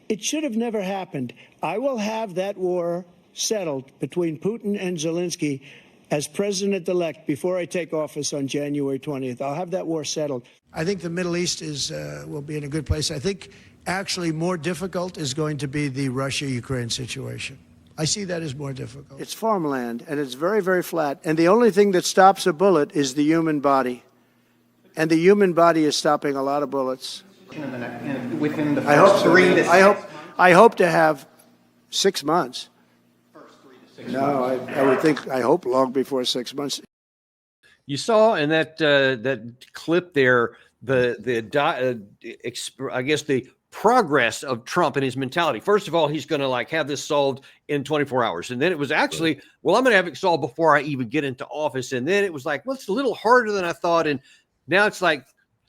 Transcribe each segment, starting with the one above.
It should have never happened. I will have that war settled between Putin and Zelensky as president-elect before I take office on January 20th. I'll have that war settled. I think the Middle East will be in a good place. I think actually more difficult is going to be the Russia-Ukraine situation. I see that as more difficult. It's farmland, and it's very, very flat. And the only thing that stops a bullet is the human body. And the human body is stopping a lot of bullets. Within the first 3 to 6 months? I hope to have 6 months. First 3 to 6 No, months. I hope long before 6 months. You saw in that clip there I guess the progress of Trump and his mentality. First of all, he's going to have this solved in 24 hours. And then it was actually, well, I'm going to have it solved before I even get into office. And then it was well, it's a little harder than I thought. And now it's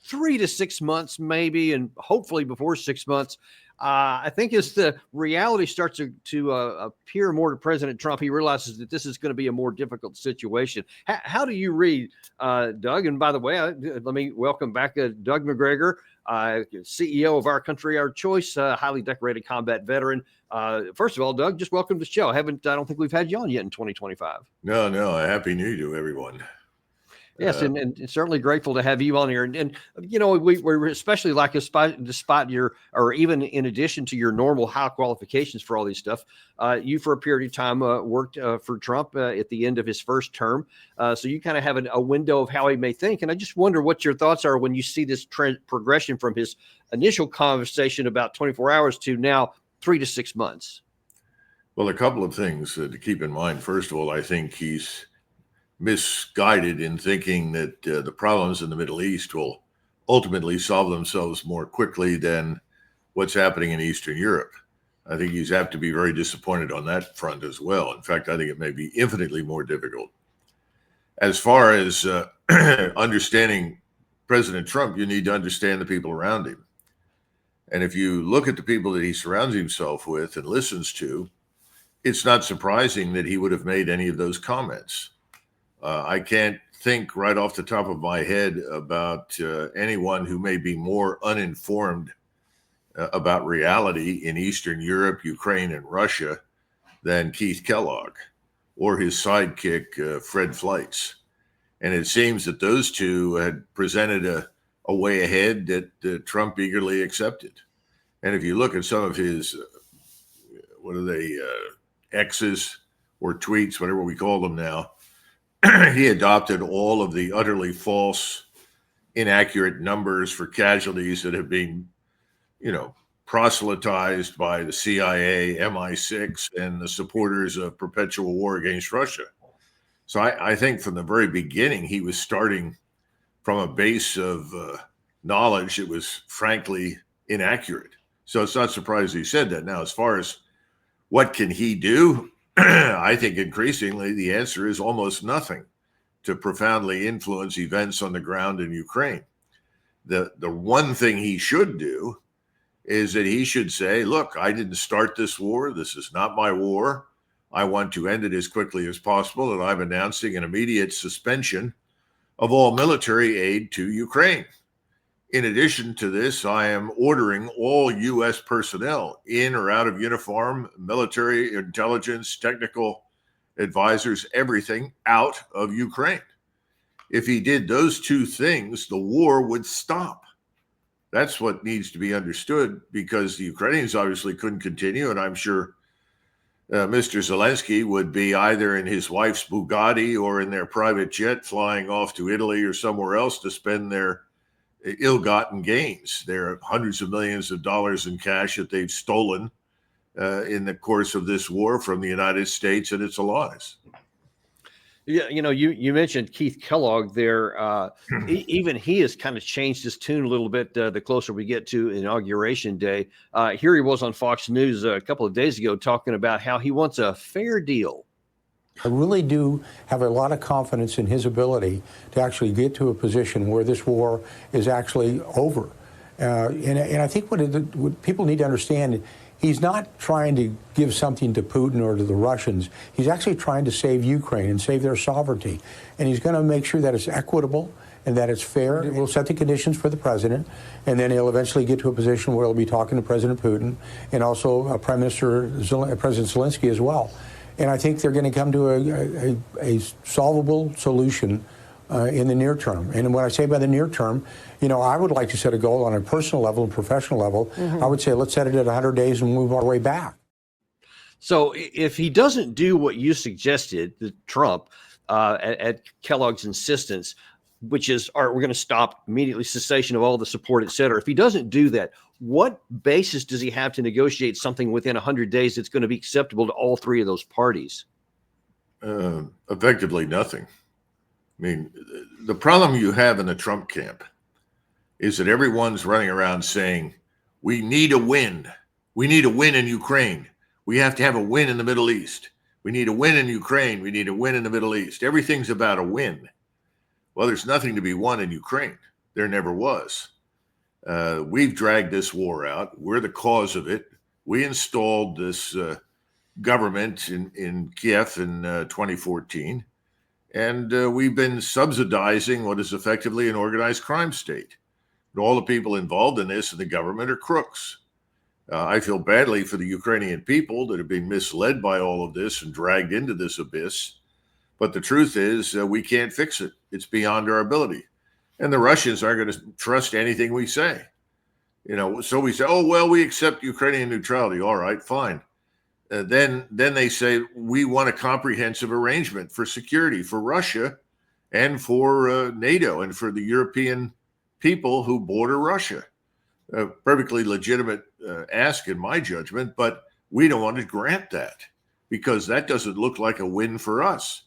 3 to 6 months, maybe, and hopefully before 6 months. I think as the reality starts to appear more to President Trump, he realizes that this is going to be a more difficult situation. How do you read, Doug? And by the way, let me welcome back Doug Macgregor, CEO of Our Country, Our Choice, highly decorated combat veteran. First of all, Doug, just welcome to the show. I don't think we've had you on yet in 2025. No. Happy New Year to everyone. Yes, and certainly grateful to have you on here. And we're especially despite your, or even in addition to your normal high qualifications for all these stuff, you for a period of time worked for Trump at the end of his first term. So you kind of have a window of how he may think. And I just wonder what your thoughts are when you see this trend progression from his initial conversation about 24 hours to now 3 to 6 months. Well, a couple of things to keep in mind. First of all, I think he's misguided in thinking that the problems in the Middle East will ultimately solve themselves more quickly than what's happening in Eastern Europe. I think he's apt to be very disappointed on that front as well. In fact, I think it may be infinitely more difficult. As far as understanding President Trump, you need to understand the people around him. And if you look at the people that he surrounds himself with and listens to, it's not surprising that he would have made any of those comments. I can't think right off the top of my head about anyone who may be more uninformed about reality in Eastern Europe, Ukraine, and Russia than Keith Kellogg or his sidekick, Fred Fleitz. And it seems that those two had presented a way ahead that Trump eagerly accepted. And if you look at some of his, X's or tweets, whatever we call them now, he adopted all of the utterly false, inaccurate numbers for casualties that have been, proselytized by the CIA, MI6, and the supporters of perpetual war against Russia. So I think from the very beginning, he was starting from a base of knowledge that was frankly inaccurate. So it's not surprising he said that. Now, as far as what can he do? I think increasingly the answer is almost nothing to profoundly influence events on the ground in Ukraine. The one thing he should do is that he should say, look, I didn't start this war. This is not my war. I want to end it as quickly as possible, and I'm announcing an immediate suspension of all military aid to Ukraine. In addition to this, I am ordering all U.S. personnel in or out of uniform, military intelligence, technical advisors, everything out of Ukraine. If he did those two things, the war would stop. That's what needs to be understood, because the Ukrainians obviously couldn't continue, and I'm sure Mr. Zelensky would be either in his wife's Bugatti or in their private jet flying off to Italy or somewhere else to spend their ill-gotten gains. There are hundreds of millions of dollars in cash that they've stolen in the course of this war from the United States and its allies. Yeah, you mentioned Keith Kellogg there. Even he has kind of changed his tune a little bit the closer we get to Inauguration Day. Here he was on Fox News a couple of days ago talking about how he wants a fair deal. I really do have a lot of confidence in his ability to actually get to a position where this war is actually over. And I think what people need to understand, he's not trying to give something to Putin or to the Russians. He's actually trying to save Ukraine and save their sovereignty. And he's going to make sure that it's equitable and that it's fair. It will set the conditions for the president, and then he'll eventually get to a position where he'll be talking to President Putin and also President Zelensky as well. And I think they're going to come to a solvable solution in the near term. And when I say by the near term, I would like to set a goal on a personal level and professional level. I would say let's set it at 100 days and move our way back. So if he doesn't do what you suggested, Trump, at Kellogg's insistence, which is, all right, we're going to stop immediately cessation of all the support, et cetera. If he doesn't do that, what basis does he have to negotiate something within 100 days that's going to be acceptable to all three of those parties? Effectively nothing. I mean, the problem you have in the Trump camp is that everyone's running around saying, we need a win. We need a win in Ukraine. We have to have a win in the Middle East. We need a win in Ukraine. We need a win in the Middle East. Everything's about a win. Well, there's nothing to be won in Ukraine. There never was. We've dragged this war out. We're the cause of it. We installed this government in Kiev in 2014, and we've been subsidizing what is effectively an organized crime state. And all the people involved in this in the government are crooks. I feel badly for the Ukrainian people that have been misled by all of this and dragged into this abyss. But the truth is, we can't fix it. It's beyond our ability. And the Russians aren't going to trust anything we say. So we say, oh, well, we accept Ukrainian neutrality. All right, fine. Then they say, we want a comprehensive arrangement for security for Russia and for NATO and for the European people who border Russia. A perfectly legitimate ask in my judgment, but we don't want to grant that because that doesn't look like a win for us.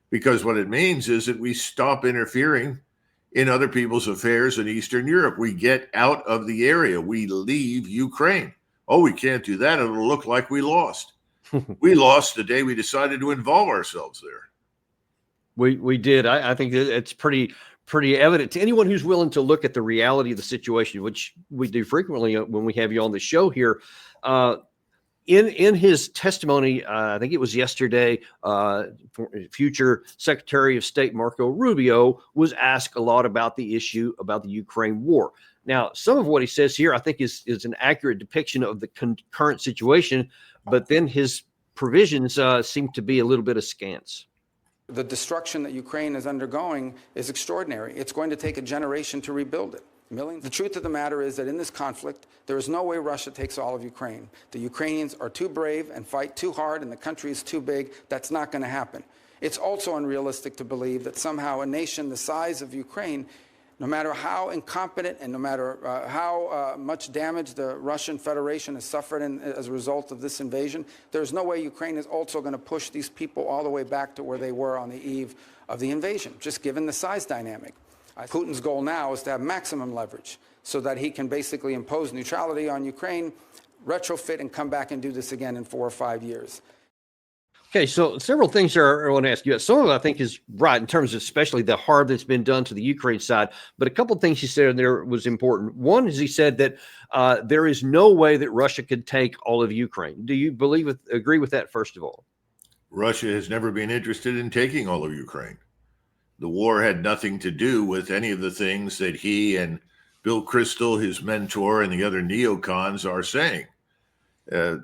Because what it means is that we stop interfering in other people's affairs in Eastern Europe. We get out of the area. We leave Ukraine. Oh, we can't do that. It'll look like we lost. We lost the day we decided to involve ourselves there. We did. I think it's pretty evident to anyone who's willing to look at the reality of the situation, which we do frequently when we have you on the show here. In his testimony, I think it was yesterday, future Secretary of State Marco Rubio was asked a lot about the issue about the Ukraine war. Now, some of what he says here, I think, is an accurate depiction of the current situation, but then his provisions seem to be a little bit askance. The destruction that Ukraine is undergoing is extraordinary. It's going to take a generation to rebuild it. The truth of the matter is that in this conflict, there is no way Russia takes all of Ukraine. The Ukrainians are too brave and fight too hard, and the country is too big. That's not going to happen. It's also unrealistic to believe that somehow a nation the size of Ukraine, no matter how incompetent and no matter how much damage the Russian Federation has suffered as a result of this invasion, there's no way Ukraine is also going to push these people all the way back to where they were on the eve of the invasion, just given the size dynamic. Putin's goal now is to have maximum leverage so that he can basically impose neutrality on Ukraine, retrofit, and come back and do this again in 4 or 5 years. Okay, so several things I want to ask you. Some of it I think is right in terms of especially the harm that's been done to the Ukraine side, but a couple of things he said there was important. One is he said that there is no way that Russia could take all of Ukraine. Do you agree with that, first of all? Russia has never been interested in taking all of Ukraine. The war had nothing to do with any of the things that he and Bill Kristol, his mentor, and the other neocons are saying.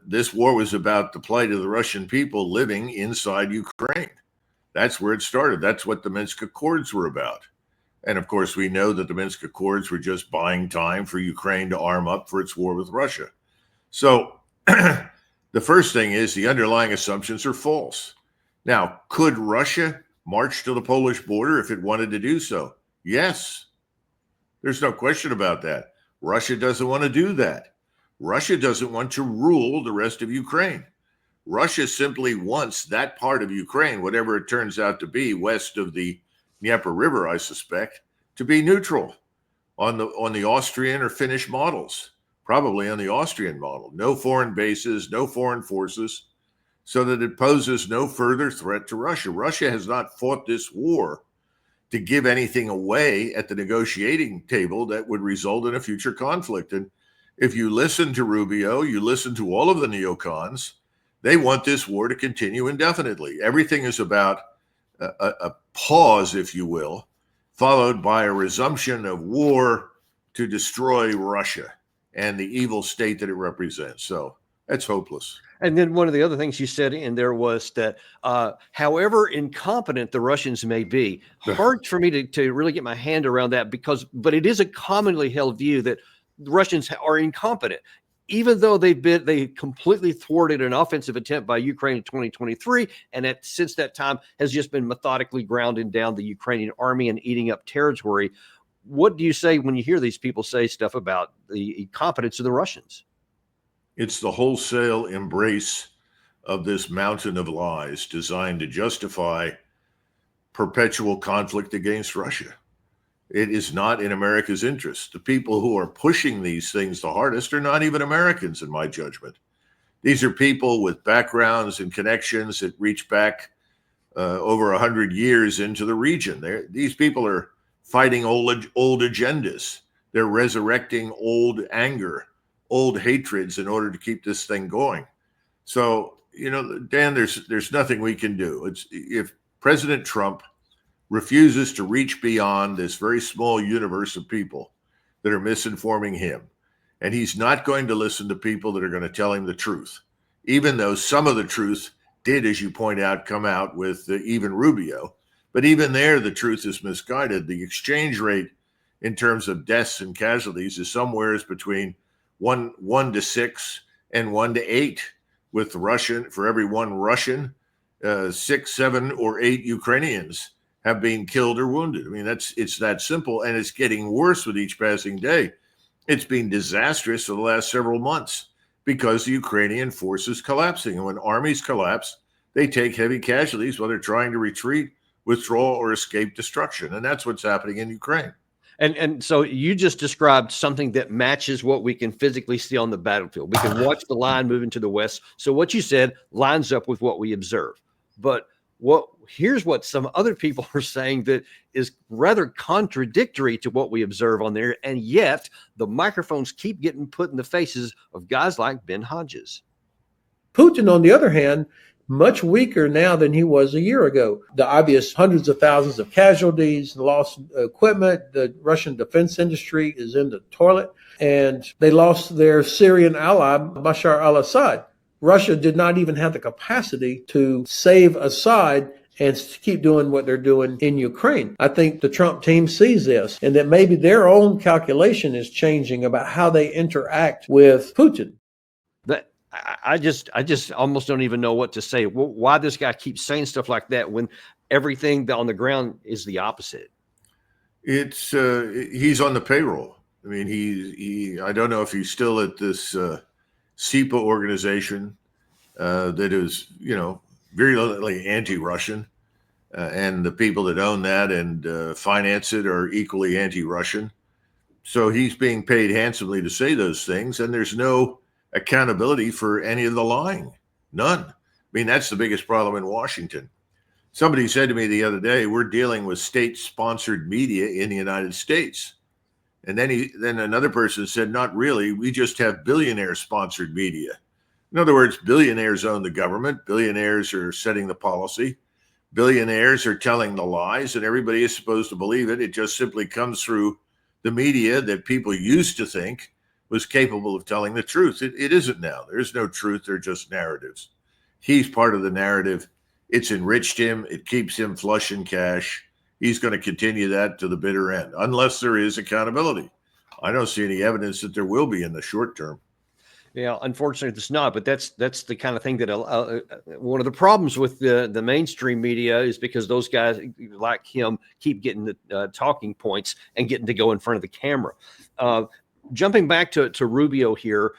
This war was about the plight of the Russian people living inside Ukraine. That's where it started. That's what the Minsk Accords were about. And of course, we know that the Minsk Accords were just buying time for Ukraine to arm up for its war with Russia. So the first thing is the underlying assumptions are false. Now, could Russia march to the Polish border if it wanted to do so? Yes. There's no question about that. Russia doesn't want to do that. Russia doesn't want to rule the rest of Ukraine. Russia simply wants that part of Ukraine, whatever it turns out to be, west of the Dnieper River, I suspect, to be neutral on the Austrian or Finnish models, probably on the Austrian model. No foreign bases, no foreign forces, so that it poses no further threat to Russia. Russia has not fought this war to give anything away at the negotiating table that would result in a future conflict. And if you listen to Rubio, you listen to all of the neocons, they want this war to continue indefinitely. Everything is about a pause, if you will, followed by a resumption of war to destroy Russia and the evil state that it represents. So that's hopeless. And then one of the other things you said in there was that, however incompetent the Russians may be, hard for me to really get my hand around that but it is a commonly held view that the Russians are incompetent, even though they completely thwarted an offensive attempt by Ukraine in 2023, and since that time has just been methodically grounding down the Ukrainian army and eating up territory. What do you say when you hear these people say stuff about the incompetence of the Russians? It's the wholesale embrace of this mountain of lies designed to justify perpetual conflict against Russia. It is not in America's interest. The people who are pushing these things the hardest are not even Americans, in my judgment. These are people with backgrounds and connections that reach back over 100 years into the region. These people are fighting old agendas. They're resurrecting old anger, old hatreds in order to keep this thing going. So, Dan, there's nothing we can do. If President Trump refuses to reach beyond this very small universe of people that are misinforming him, and he's not going to listen to people that are going to tell him the truth, even though some of the truth did, as you point out, come out with even Rubio. But even there, the truth is misguided. The exchange rate in terms of deaths and casualties is somewhere between 1 to 6 and 1 to 8, with for every 1 Russian, 6, 7, or 8 Ukrainians have been killed or wounded. I mean, it's that simple, and it's getting worse with each passing day. It's been disastrous for the last several months because the Ukrainian force is collapsing. And when armies collapse, they take heavy casualties while they're trying to retreat, withdraw, or escape destruction. And that's what's happening in Ukraine. And so you just described something that matches what we can physically see on the battlefield. We can watch the line moving to the west. So what you said lines up with what we observe. But here's what some other people are saying that is rather contradictory to what we observe on there. And yet the microphones keep getting put in the faces of guys like Ben Hodges. Putin, on the other hand, much weaker now than he was a year ago. The obvious hundreds of thousands of casualties, lost equipment. The Russian defense industry is in the toilet, and they lost their Syrian ally, Bashar al-Assad. Russia did not even have the capacity to save Assad and to keep doing what they're doing in Ukraine. I think the Trump team sees this, and that maybe their own calculation is changing about how they interact with Putin. I just almost don't even know what to say. Why this guy keeps saying stuff like that when everything on the ground is the opposite? It's he's on the payroll. I mean, I don't know if he's still at this SIPA organization that is, virulently anti-Russian, and the people that own that and finance it are equally anti-Russian. So he's being paid handsomely to say those things, and there's no accountability for any of the lying. None. I mean, that's the biggest problem in Washington. Somebody said to me the other day, we're dealing with state-sponsored media in the United States. And then another person said, not really. We just have billionaire-sponsored media. In other words, billionaires own the government. Billionaires are setting the policy. Billionaires are telling the lies, and everybody is supposed to believe it. It just simply comes through the media that people used to think was capable of telling the truth. It isn't now. There's no truth. They're just narratives. He's part of the narrative. It's enriched him. It keeps him flush in cash. He's going to continue that to the bitter end, unless there is accountability. I don't see any evidence that there will be in the short term. Yeah, unfortunately, it's not. But that's the kind of thing that one of the problems with the mainstream media is because those guys like him keep getting the talking points and getting to go in front of the camera. Jumping back to Rubio here,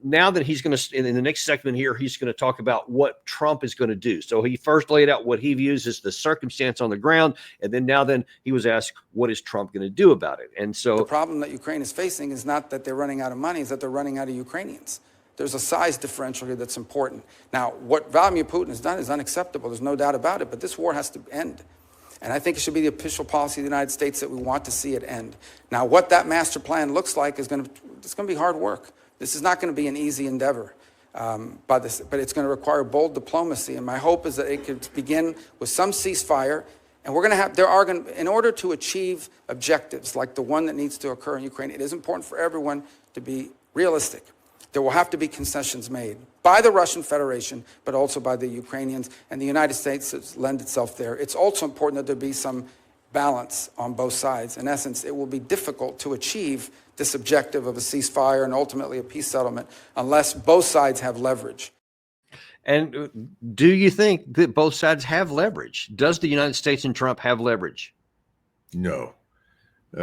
now that he's going to, in the next segment here, he's going to talk about what Trump is going to do. So he first laid out what he views as the circumstance on the ground. And then he was asked, what is Trump going to do about it? And so the problem that Ukraine is facing is not that they're running out of money, it's that they're running out of Ukrainians. There's a size differential here that's important. Now, what Vladimir Putin has done is unacceptable. There's no doubt about it. But this war has to end. And I think it should be the official policy of the United States that we want to see it end. Now, what that master plan looks like it's going to be hard work. This is not going to be an easy endeavor, but it's going to require bold diplomacy. And my hope is that it could begin with some ceasefire And we're going to have, there are going to, in order to achieve objectives like the one that needs to occur in Ukraine, it is important for everyone to be realistic. There will have to be concessions made by the Russian Federation, but also by the Ukrainians, and the United States has lent itself there. It's also important that there be some balance on both sides. In essence, it will be difficult to achieve this objective of a ceasefire and ultimately a peace settlement unless both sides have leverage. And do you think that both sides have leverage? Does the United States and Trump have leverage? No,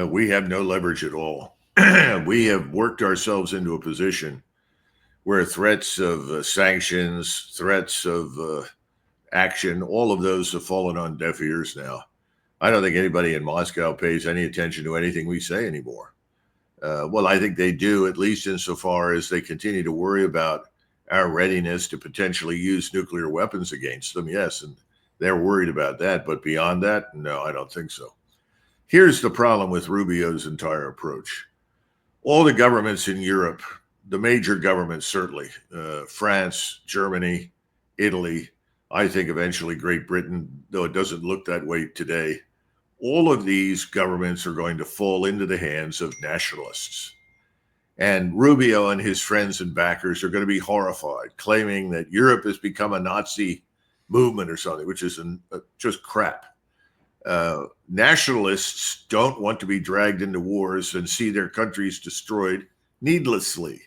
we have no leverage at all. We have worked ourselves into a position where threats of sanctions, threats of action, all of those have fallen on deaf ears now. I don't think anybody in Moscow pays any attention to anything we say anymore. Well, I think they do, at least insofar as they continue to worry about our readiness to potentially use nuclear weapons against them. Yes, and they're worried about that. But beyond that, no, I don't think so. Here's the problem with Rubio's entire approach. All the governments in Europe, the major governments certainly, France, Germany, Italy, I think eventually Great Britain, though it doesn't look that way today, all of these governments are going to fall into the hands of nationalists. And Rubio and his friends and backers are going to be horrified, claiming that Europe has become a Nazi movement or something, which is just crap. Nationalists don't want to be dragged into wars and see their countries destroyed needlessly.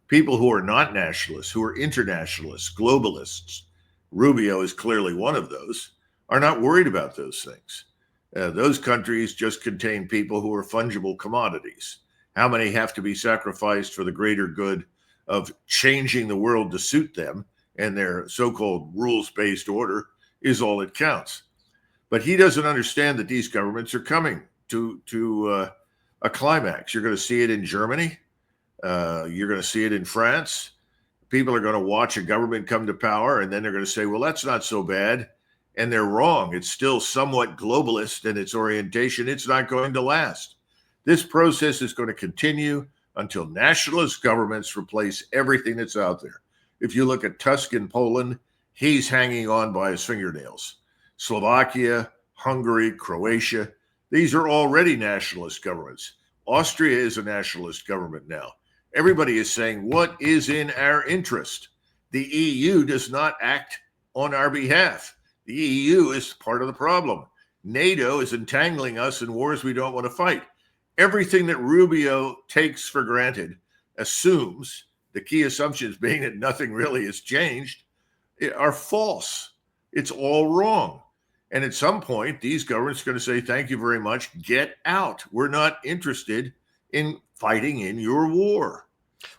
People who are not nationalists, who are internationalists, globalists, Rubio is clearly one of those, are not worried about those things. Those countries just contain people who are fungible commodities. How many have to be sacrificed for the greater good of changing the world to suit them and their so-called rules-based order is all it counts. But he doesn't understand that these governments are coming to a climax. You're going to see it in Germany. You're going to see it in France. People are going to watch a government come to power, and then they're going to say, well, that's not so bad. And they're wrong. It's still somewhat globalist in its orientation. It's not going to last. This process is going to continue until nationalist governments replace everything that's out there. If you look at Tusk in Poland, he's hanging on by his fingernails. Slovakia, Hungary, Croatia, these are already nationalist governments. Austria is a nationalist government now. Everybody is saying, what is in our interest? The EU does not act on our behalf. The EU is part of the problem. NATO is entangling us in wars we don't want to fight. Everything that Rubio takes for granted assumes, the key assumptions being that nothing really has changed, are false. It's all wrong. And at some point, these governments are going to say, thank you very much, get out. We're not interested in fighting in your war.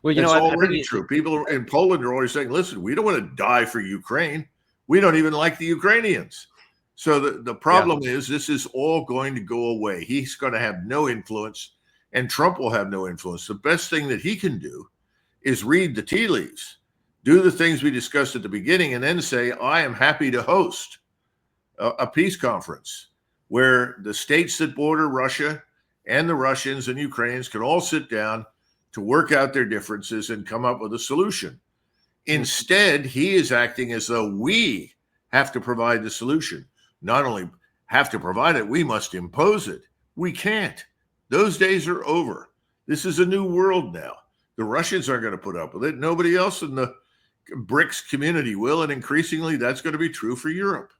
Well, you It's know, already true. People in Poland are always saying, listen, we don't want to die for Ukraine. We don't even like the Ukrainians. So the problem is this is all going to go away. He's going to have no influence, and Trump will have no influence. The best thing that he can do is read the tea leaves, do the things we discussed at the beginning, and then say, I am happy to host a peace conference where the states that border Russia and the Russians and Ukrainians can all sit down to work out their differences and come up with a solution. Instead, he is acting as though we have to provide the solution. Not only have to provide it, we must impose it. We can't. Those days are over. This is a new world now. The Russians aren't going to put up with it. Nobody else in the BRICS community will, and increasingly that's going to be true for Europe.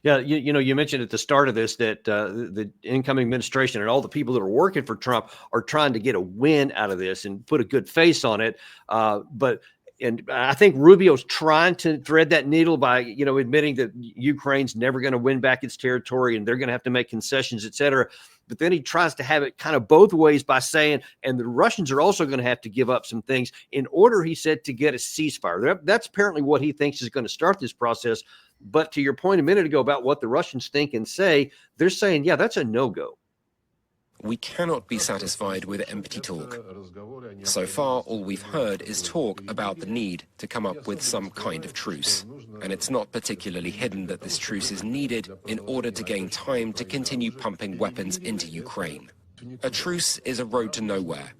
Yeah, you know, you mentioned at the start of this that the incoming administration and all the people that are working for Trump are trying to get a win out of this and put a good face on it. And I think Rubio's trying to thread that needle by, you know, admitting that Ukraine's never going to win back its territory and they're going to have to make concessions, et cetera. But then he tries to have it kind of both ways by saying, and the Russians are also going to have to give up some things in order, he said, to get a ceasefire. That's apparently what he thinks is going to start this process. But to your point a minute ago about what the Russians think and say, they're saying, yeah, that's a no-go. We cannot be satisfied with empty talk. So far, all we've heard is talk about the need to come up with some kind of truce. And it's not particularly hidden that this truce is needed in order to gain time to continue pumping weapons into Ukraine. A truce is a road to nowhere.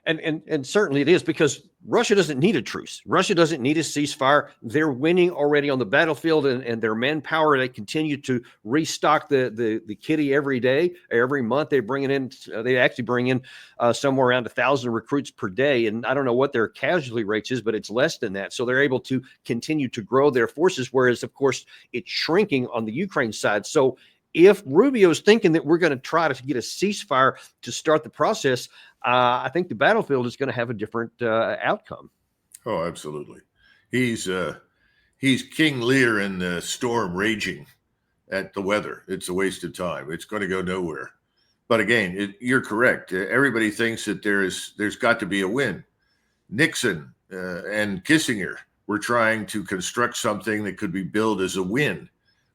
And certainly it is, because Russia doesn't need a truce. Russia doesn't need a ceasefire. They're winning already on the battlefield, and their manpower, they continue to restock the kitty every day, every month. They actually bring in somewhere around 1,000 recruits per day. And I don't know what their casualty rates is, but it's less than that. So they're able to continue to grow their forces, whereas, of course, it's shrinking on the Ukraine side. So if Rubio's thinking that we're going to try to get a ceasefire to start the process, I think the battlefield is going to have a different outcome. Oh, absolutely. He's King Lear in the storm raging at the weather. It's a waste of time. It's going to go nowhere. But again, you're correct. Everybody thinks that there's got to be a win. Nixon and Kissinger were trying to construct something that could be billed as a win.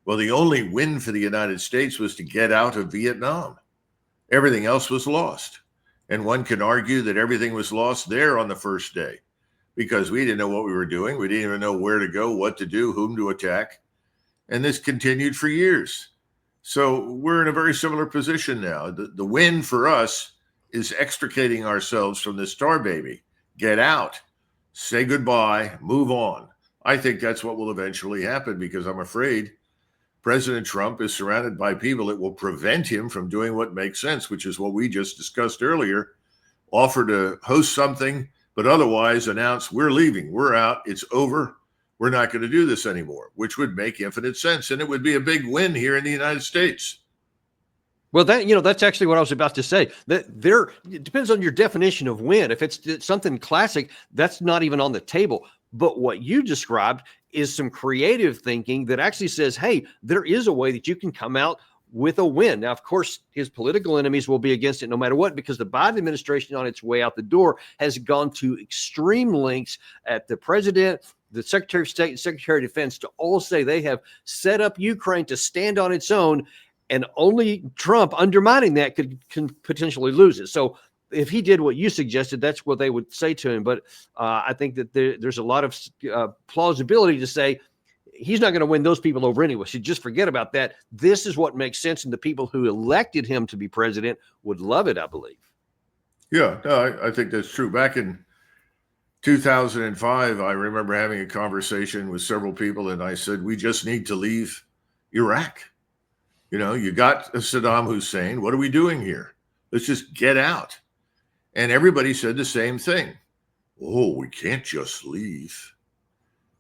Well, the only win for the United States was to get out of Vietnam. Everything else was lost. And one can argue that everything was lost there on the first day, because we didn't know what we were doing. We didn't even know where to go, what to do, whom to attack. And this continued for years. So we're in a very similar position now. The win for us is extricating ourselves from this tar baby. Get out, say goodbye, move on. I think that's what will eventually happen, because I'm afraid President Trump is surrounded by people that will prevent him from doing what makes sense, which is what we just discussed earlier. Offer to host something, but otherwise announce, we're leaving, we're out, it's over, we're not going to do this anymore, which would make infinite sense. And it would be a big win here in the United States. Well, that's actually what I was about to say. That it depends on your definition of win. If it's something classic, that's not even on the table. But what you described is some creative thinking that actually says, hey, there is a way that you can come out with a win. Now, of course, his political enemies will be against it no matter what, because the Biden administration on its way out the door has gone to extreme lengths at the president, the Secretary of State, and Secretary of Defense to all say they have set up Ukraine to stand on its own, and only Trump undermining that can potentially lose it. So if he did what you suggested, that's what they would say to him. But I think that there's a lot of plausibility to say he's not going to win those people over anyway. So just forget about that. This is what makes sense, and the people who elected him to be president would love it, I believe. Yeah, no, I think that's true. Back in 2005, I remember having a conversation with several people, and I said, we just need to leave Iraq. You got Saddam Hussein. What are we doing here? Let's just get out. And everybody said the same thing. Oh, we can't just leave.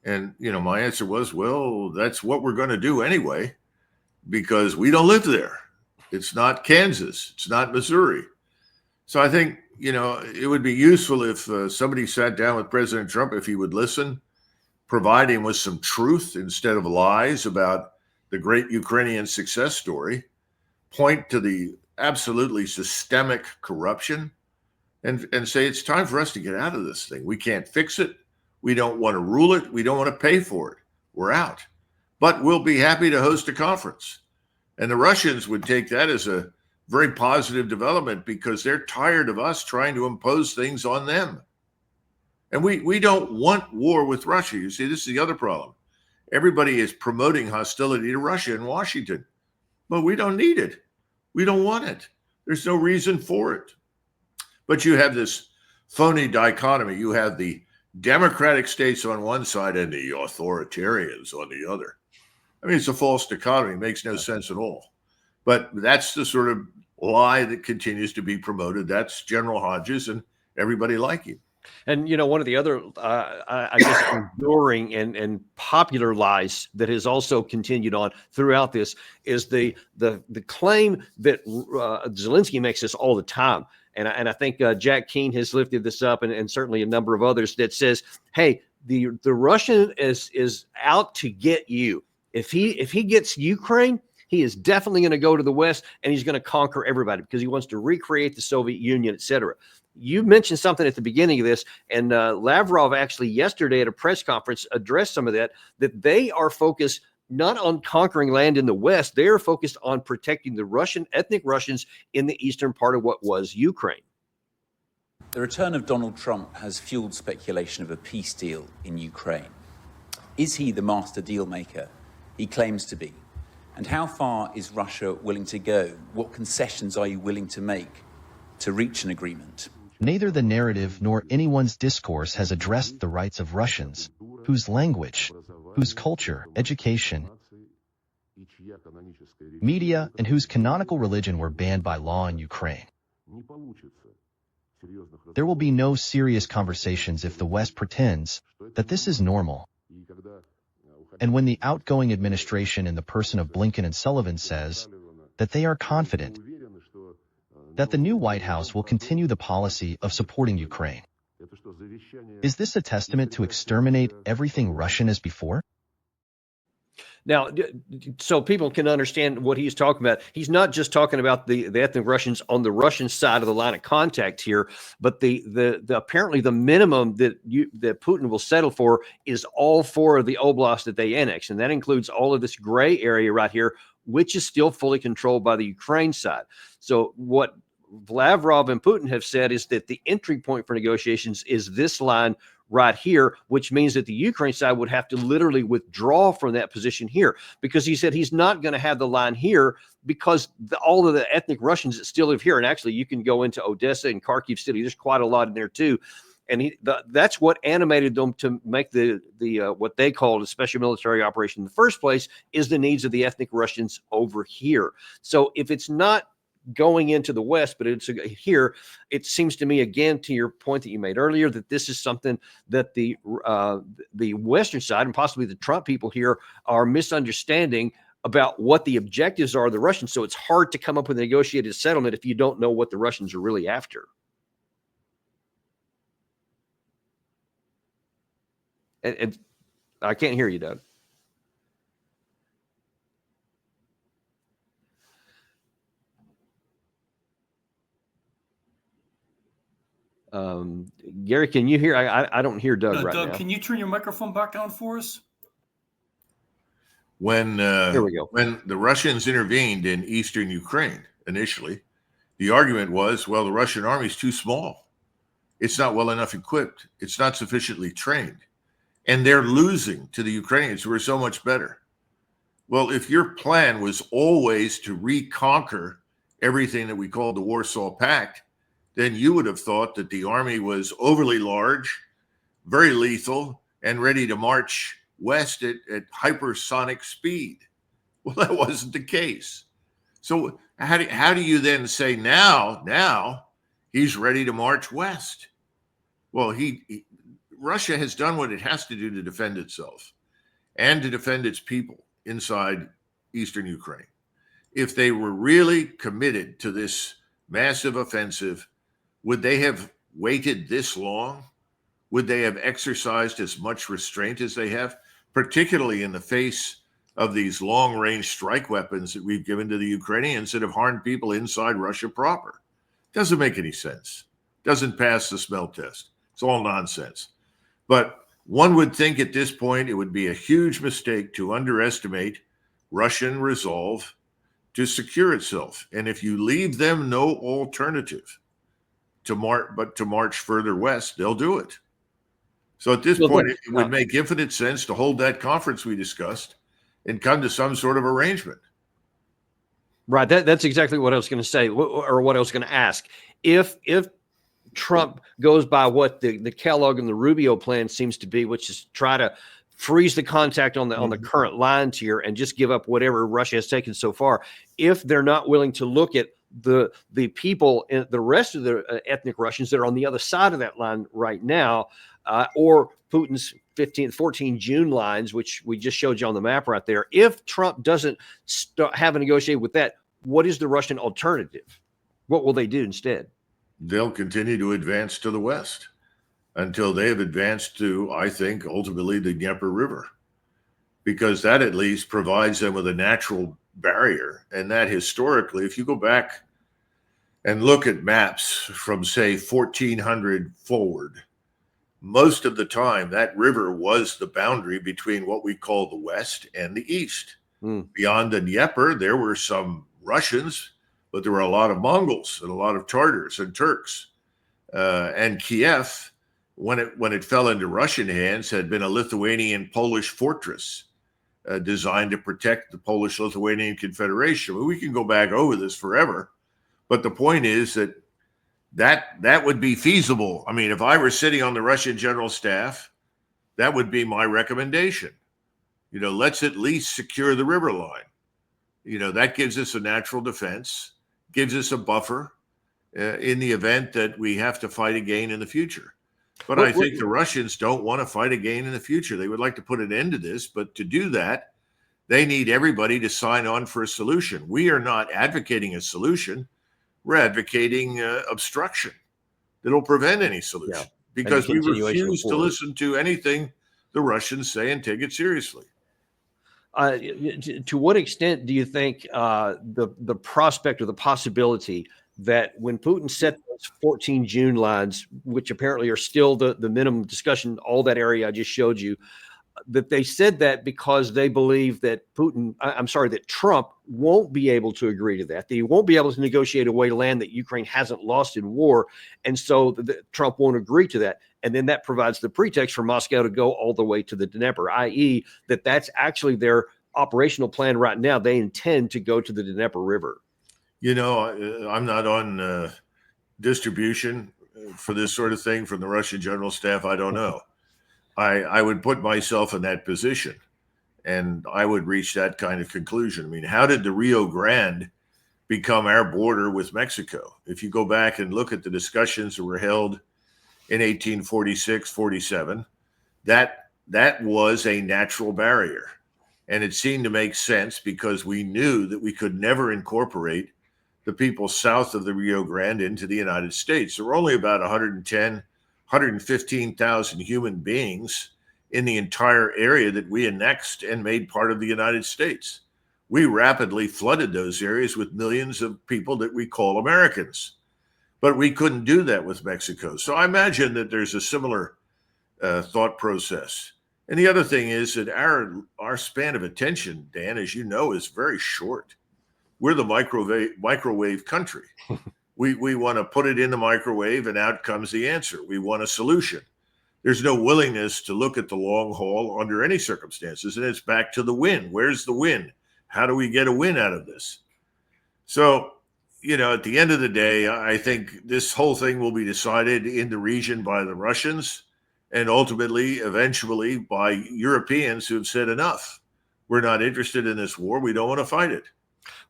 And, my answer was, well, that's what we're going to do anyway, because we don't live there. It's not Kansas. It's not Missouri. So I think, it would be useful if somebody sat down with President Trump, if he would listen, provide him with some truth instead of lies about the great Ukrainian success story, point to the absolutely systemic corruption, and say it's time for us to get out of this thing. We can't fix it. We don't want to rule it. We don't want to pay for it. We're out. But we'll be happy to host a conference. And the Russians would take that as a very positive development, because they're tired of us trying to impose things on them. And we don't want war with Russia. You see, this is the other problem. Everybody is promoting hostility to Russia in Washington. But we don't need it. We don't want it. There's no reason for it. But you have this phony dichotomy. You have the democratic states on one side and the authoritarians on the other. I mean, it's a false dichotomy. It makes no sense at all. But that's the sort of lie that continues to be promoted. That's General Hodges and everybody like him. And, one of the other, I guess, enduring and popular lies that has also continued on throughout this is the claim that Zelensky makes this all the time. And I think Jack Keane has lifted this up, and certainly a number of others, that says, hey, the Russian is out to get you. If he gets Ukraine, he is definitely going to go to the West, and he's going to conquer everybody because he wants to recreate the Soviet Union, et cetera. You mentioned something at the beginning of this, and Lavrov actually yesterday at a press conference addressed some of that they are focused not on conquering land in the West. They are focused on protecting the ethnic Russians in the eastern part of what was Ukraine. The return of Donald Trump has fueled speculation of a peace deal in Ukraine. Is he the master deal maker he claims to be? And how far is Russia willing to go? What concessions are you willing to make to reach an agreement? Neither the narrative nor anyone's discourse has addressed the rights of Russians, whose language, whose culture, education, media, and whose canonical religion were banned by law in Ukraine. There will be no serious conversations if the West pretends that this is normal. And when the outgoing administration in the person of Blinken and Sullivan says that they are confident that the new White House will continue the policy of supporting Ukraine. Is this a testament to exterminate everything Russian as before? Now, so people can understand what he's talking about. He's not just talking about the ethnic Russians on the Russian side of the line of contact here, but the apparently the minimum that Putin will settle for is all 4 of the oblasts that they annexed, and that includes all of this gray area right here, which is still fully controlled by the Ukraine side. So what Lavrov and Putin have said is that the entry point for negotiations is this line right here, which means that the Ukraine side would have to literally withdraw from that position here, because he said he's not going to have the line here because all of the ethnic Russians that still live here, and actually you can go into Odessa and Kharkiv City, there's quite a lot in there too. And that's what animated them to make the what they called a special military operation in the first place, is the needs of the ethnic Russians over here. So if it's not going into the West, but it's here, it seems to me, again, to your point that you made earlier, that this is something that the Western side and possibly the Trump people here are misunderstanding about what the objectives are of the Russians. So it's hard to come up with a negotiated settlement if you don't know what the Russians are really after. And I can't hear you, Doug. Gary, can you hear? I don't hear Doug right Doug, now. can you turn your microphone back on for us? Here we go. When the Russians intervened in eastern Ukraine initially, the argument was, well, the Russian army is too small. It's not well enough equipped. It's not sufficiently trained. And they're losing to the Ukrainians, who are so much better. Well, if your plan was always to reconquer everything that we called the Warsaw Pact, then you would have thought that the army was overly large, very lethal, and ready to march west at hypersonic speed. Well, that wasn't the case. So how do you then say now he's ready to march west? Well, Russia has done what it has to do to defend itself and to defend its people inside eastern Ukraine. If they were really committed to this massive offensive, would they have waited this long? Would they have exercised as much restraint as they have, particularly in the face of these long-range strike weapons that we've given to the Ukrainians that have harmed people inside Russia proper? Doesn't make any sense. Doesn't pass the smell test. It's all nonsense. But one would think at this point it would be a huge mistake to underestimate Russian resolve to secure itself. And if you leave them no alternative to march further west, they'll do it. So at this point, it would make infinite sense to hold that conference we discussed and come to some sort of arrangement. Right. That's exactly what I was going to say, or what I was going to ask. If Trump goes by what the Kellogg and the Rubio plan seems to be, which is try to freeze the contact on the current lines here and just give up whatever Russia has taken so far, if they're not willing to look at the people in the rest of the ethnic Russians that are on the other side of that line right now, or Putin's 14 June lines, which we just showed you on the map right there. If Trump doesn't have a negotiate with that, what is the Russian alternative? What will they do instead? They'll continue to advance to the west until they have advanced to, I think, ultimately the Dnieper River, because that at least provides them with a natural barrier. And that historically, if you go back and look at maps from, say, 1400 forward, most of the time that river was the boundary between what we call the West and the East. Beyond the Dnieper, there were some Russians, but there were a lot of Mongols and a lot of Tartars and Turks. And Kiev, when it fell into Russian hands, had been a Lithuanian-Polish fortress designed to protect the Polish-Lithuanian Confederation. Well, we can go back over this forever, but the point is that that would be feasible. I mean, if I were sitting on the Russian general staff, that would be my recommendation. Let's at least secure the river line. That gives us a natural defense, gives us a buffer in the event that we have to fight again in the future. But I think the Russians don't want to fight again in the future. They would like to put an end to this, but to do that, they need everybody to sign on for a solution. We are not advocating a solution. We're advocating obstruction that'll prevent any solution because we refuse to listen to anything the Russians say and take it seriously. To what extent do you think the prospect or the possibility that when Putin set those 14 June lines, which apparently are still the minimum discussion, all that area I just showed you, that they said that because they believe that that Trump won't be able to agree to that he won't be able to negotiate a way to land that Ukraine hasn't lost in war. And so Trump won't agree to that. And then that provides the pretext for Moscow to go all the way to the Dnieper, i.e. that's actually their operational plan right now. They intend to go to the Dnieper River. I'm not on distribution for this sort of thing from the Russian general staff. I don't know. I would put myself in that position and I would reach that kind of conclusion. I mean, how did the Rio Grande become our border with Mexico? If you go back and look at the discussions that were held in 1846, 47, that was a natural barrier. And it seemed to make sense because we knew that we could never incorporate the people south of the Rio Grande into the United States. There were only about 115,000 human beings in the entire area that we annexed and made part of the United States. We rapidly flooded those areas with millions of people that we call Americans. But we couldn't do that with Mexico. So I imagine that there's a similar thought process. And the other thing is that our span of attention, Dan, as you know, is very short. We're the microwave country. We want to put it in the microwave and out comes the answer. We want a solution. There's no willingness to look at the long haul under any circumstances. And it's back to the win. Where's the win? How do we get a win out of this? So, at the end of the day, I think this whole thing will be decided in the region by the Russians and ultimately, eventually, by Europeans who have said enough. We're not interested in this war. We don't want to fight it.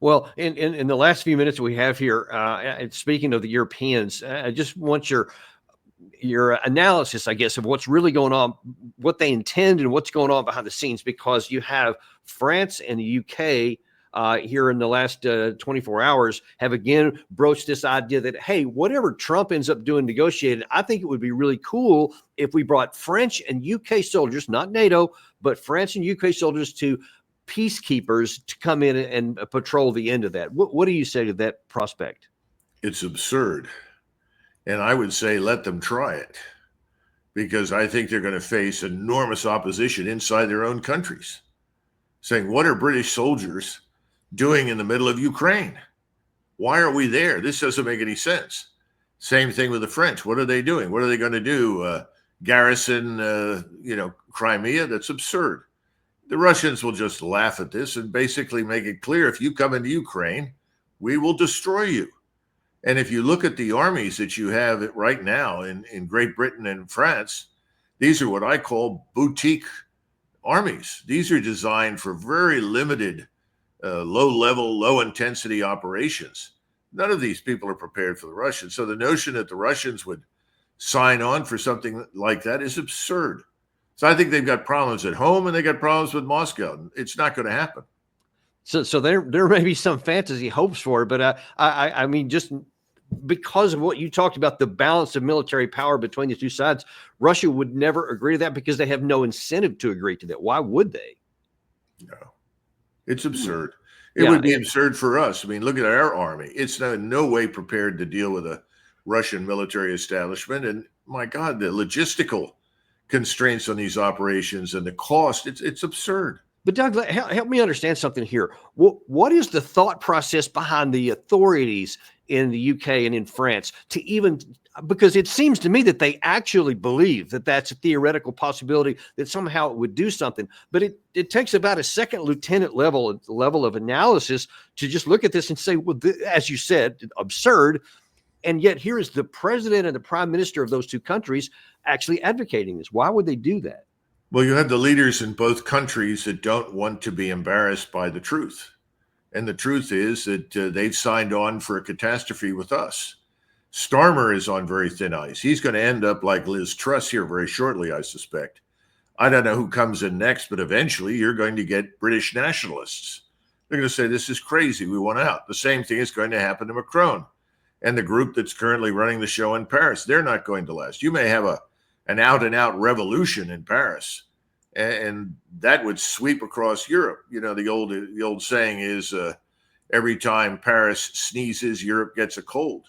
Well, in the last few minutes we have here, speaking of the Europeans, I just want your analysis, I guess, of what's really going on, what they intend and what's going on behind the scenes, because you have France and the UK here in the last 24 hours have again broached this idea that, hey, whatever Trump ends up doing negotiating, I think it would be really cool if we brought French and UK soldiers, not NATO, but France and UK soldiers to peacekeepers to come in and patrol the end of that. What do you say to that prospect? It's absurd. And I would say let them try it, because I think they're going to face enormous opposition inside their own countries, saying, what are British soldiers doing in the middle of Ukraine? Why are we there? This doesn't make any sense. Same thing with the French. What are they doing? What are they going to do? Garrison, Crimea? That's absurd. The Russians will just laugh at this and basically make it clear, if you come into Ukraine, we will destroy you. And if you look at the armies that you have right now in Great Britain and France, these are what I call boutique armies. These are designed for very limited, low-level, low-intensity operations. None of these people are prepared for the Russians. So the notion that the Russians would sign on for something like that is absurd. So I think they've got problems at home and they got problems with Moscow. It's not going to happen. So there may be some fantasy hopes for it, but I mean, just because of what you talked about, the balance of military power between the two sides, Russia would never agree to that because they have no incentive to agree to that. Why would they? No, it's absurd. It would be absurd for us. I mean, look at our army. It's in no way prepared to deal with a Russian military establishment. And my God, the logistical constraints on these operations and the cost, it's absurd. But Doug, help me understand something here. What is the thought process behind the authorities in the UK and in France to even, because it seems to me that they actually believe that that's a theoretical possibility, that somehow it would do something. But it takes about a second lieutenant level of analysis to just look at this and say, well, as you said, absurd. And yet here is the president and the prime minister of those two countries actually advocating this. Why would they do that? Well, you have the leaders in both countries that don't want to be embarrassed by the truth. And the truth is that they've signed on for a catastrophe with us. Starmer is on very thin ice. He's going to end up like Liz Truss here very shortly, I suspect. I don't know who comes in next, but eventually you're going to get British nationalists. They're going to say, this is crazy. We want out. The same thing is going to happen to Macron and the group that's currently running the show in Paris. They're not going to last. You may have an out-and-out revolution in Paris, and that would sweep across Europe. You know, the old saying is, every time Paris sneezes, Europe gets a cold.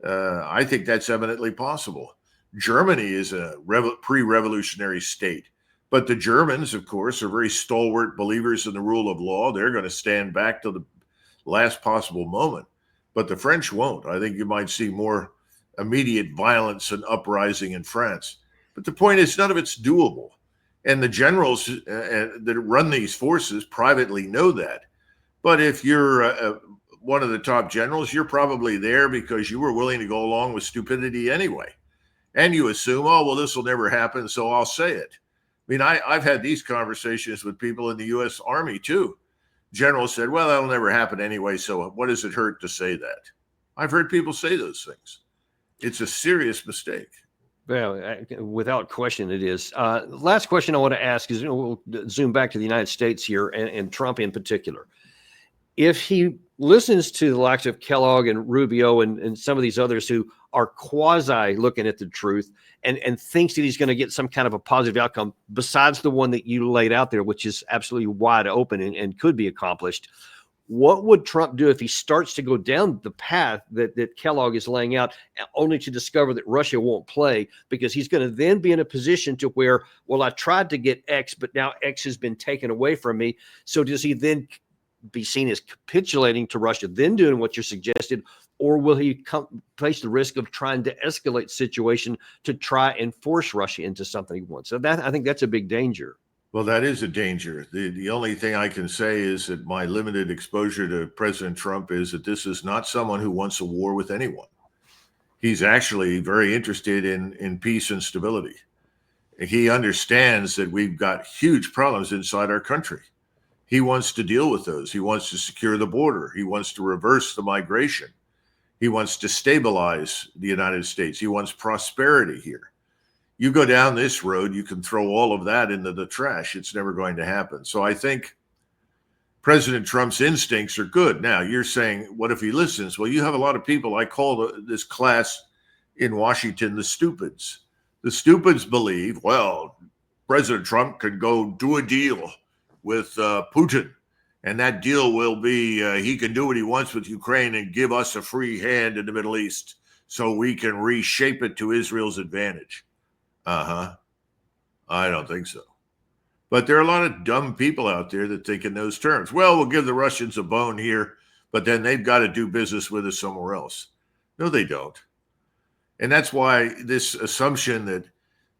I think that's eminently possible. Germany is a pre-revolutionary state, but the Germans, of course, are very stalwart believers in the rule of law. They're going to stand back to the last possible moment, but the French won't. I think you might see more immediate violence and uprising in France. But the point is, none of it's doable. And the generals that run these forces privately know that. But if you're one of the top generals, you're probably there because you were willing to go along with stupidity anyway. And you assume, oh, well, this will never happen, so I'll say it. I mean, I've had these conversations with people in the U.S. Army, too. Generals said, well, that'll never happen anyway, so what does it hurt to say that? I've heard people say those things. It's a serious mistake. Well, without question, it is. Last question I want to ask is, we'll zoom back to the United States here and Trump in particular. If he listens to the likes of Kellogg and Rubio and some of these others who are quasi looking at the truth and thinks that he's going to get some kind of a positive outcome besides the one that you laid out there, which is absolutely wide open and could be accomplished, what would Trump do if he starts to go down the path that Kellogg is laying out, only to discover that Russia won't play? Because he's going to then be in a position to where, well, I tried to get X, but now X has been taken away from me. So does he then be seen as capitulating to Russia, then doing what you suggested, or will he face the risk of trying to escalate the situation to try and force Russia into something he wants? So I think that's a big danger. Well, that is a danger. The only thing I can say is that my limited exposure to President Trump is that this is not someone who wants a war with anyone. He's actually very interested in peace and stability. He understands that we've got huge problems inside our country. He wants to deal with those. He wants to secure the border. He wants to reverse the migration. He wants to stabilize the United States. He wants prosperity here. You go down this road, you can throw all of that into the trash. It's never going to happen. So I think President Trump's instincts are good. Now, you're saying, what if he listens? Well, you have a lot of people. I call this class in Washington the stupids. The stupids believe, well, President Trump could go do a deal with Putin, and that deal will be he can do what he wants with Ukraine and give us a free hand in the Middle East so we can reshape it to Israel's advantage. I don't think so. But there are a lot of dumb people out there that think in those terms. Well, we'll give the Russians a bone here, but then they've got to do business with us somewhere else. No, they don't. And that's why this assumption that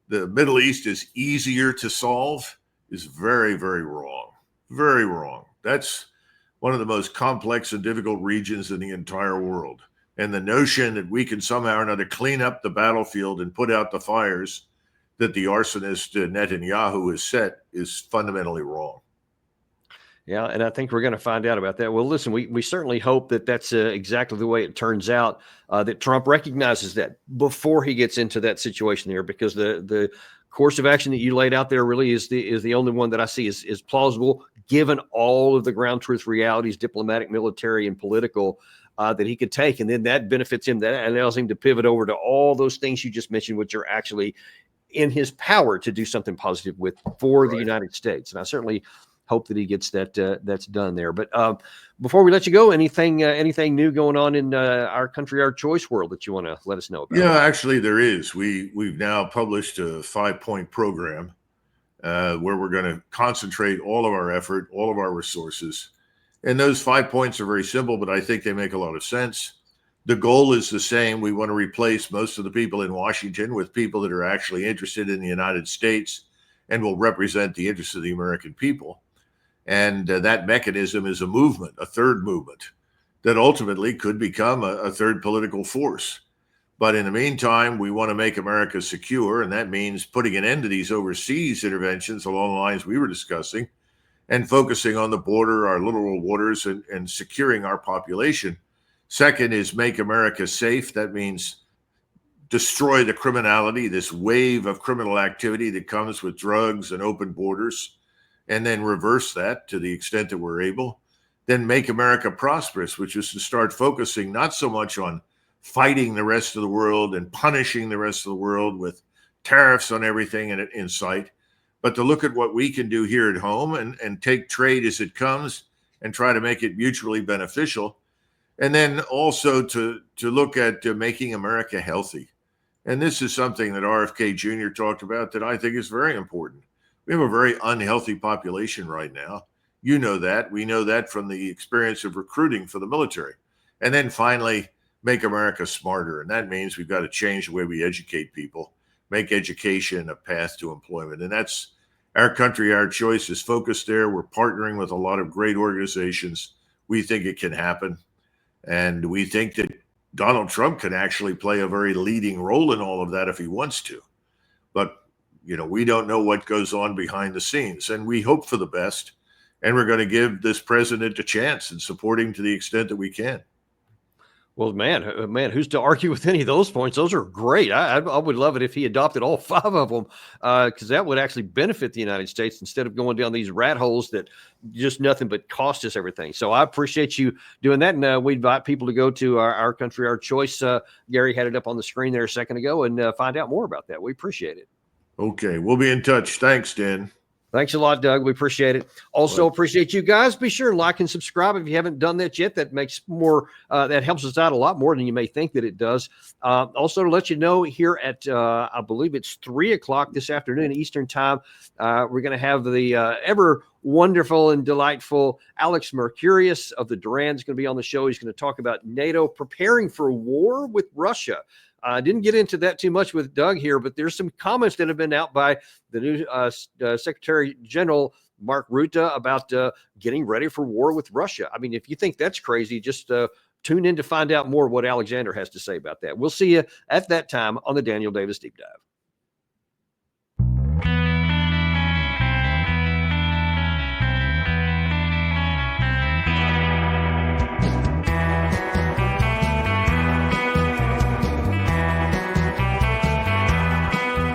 the Middle East is easier to solve is very, very wrong. Very wrong. That's one of the most complex and difficult regions in the entire world. And the notion that we can somehow or another clean up the battlefield and put out the fires that the arsonist Netanyahu has set is fundamentally wrong. Yeah, and I think we're going to find out about that. Well, listen, we certainly hope that that's exactly the way it turns out, that Trump recognizes that before he gets into that situation there, because the course of action that you laid out there really is the only one that I see is plausible, given all of the ground truth realities, diplomatic, military, and political, that he could take. And then that benefits him. That allows him to pivot over to all those things you just mentioned, which are actually in his power to do something positive with for the United States. And I certainly hope that he gets that's done there. But before we let you go, anything new going on in our country, our choice world that you want to let us know about? Yeah, actually there is. We've now published a 5-point program where we're going to concentrate all of our effort, all of our resources. And those 5 points are very simple, but I think they make a lot of sense. The goal is the same. We want to replace most of the people in Washington with people that are actually interested in the United States and will represent the interests of the American people. And that mechanism is a movement, a third movement. that ultimately could become a third political force. But in the meantime, we want to make America secure, and that means putting an end to these overseas interventions along the lines we were discussing and focusing on the border, our littoral waters, and securing our population. Second is make America safe. That means destroy the criminality, this wave of criminal activity that comes with drugs and open borders, and then reverse that to the extent that we're able. Then make America prosperous, which is to start focusing not so much on fighting the rest of the world and punishing the rest of the world with tariffs on everything in sight, but to look at what we can do here at home and take trade as it comes and try to make it mutually beneficial. And then also to look at making America healthy. And this is something that RFK Jr. talked about that I think is very important. We have a very unhealthy population right now. You know that. We know that from the experience of recruiting for the military. And then finally, make America smarter. And that means we've got to change the way we educate people, make education a path to employment. And that's Our Country, Our Choice is focused there. We're partnering with a lot of great organizations. We think it can happen. And we think that Donald Trump can actually play a very leading role in all of that if he wants to. But, we don't know what goes on behind the scenes. And we hope for the best. And we're going to give this president a chance and support him to the extent that we can. Well, man, who's to argue with any of those points? Those are great. I would love it if he adopted all 5 of them, because that would actually benefit the United States instead of going down these rat holes that just nothing but cost us everything. So I appreciate you doing that. And we invite people to go to our Country, Our Choice. Gary had it up on the screen there a second ago, and find out more about that. We appreciate it. Okay, we'll be in touch. Thanks, Dan. Thanks a lot, Doug. We appreciate it. Also appreciate you guys. Be sure and like and subscribe if you haven't done that yet. That makes more, that helps us out a lot more than you may think that it does. Also to let you know, here at, I believe it's 3:00 this afternoon Eastern time, we're going to have the ever wonderful and delightful Alex Mercurius of the Duran's going to be on the show. He's going to talk about NATO preparing for war with Russia. I didn't get into that too much with Doug here, but there's some comments that have been out by the new Secretary General Mark Rutte about getting ready for war with Russia. I mean, if you think that's crazy, just tune in to find out more what Alexander has to say about that. We'll see you at that time on the Daniel Davis Deep Dive.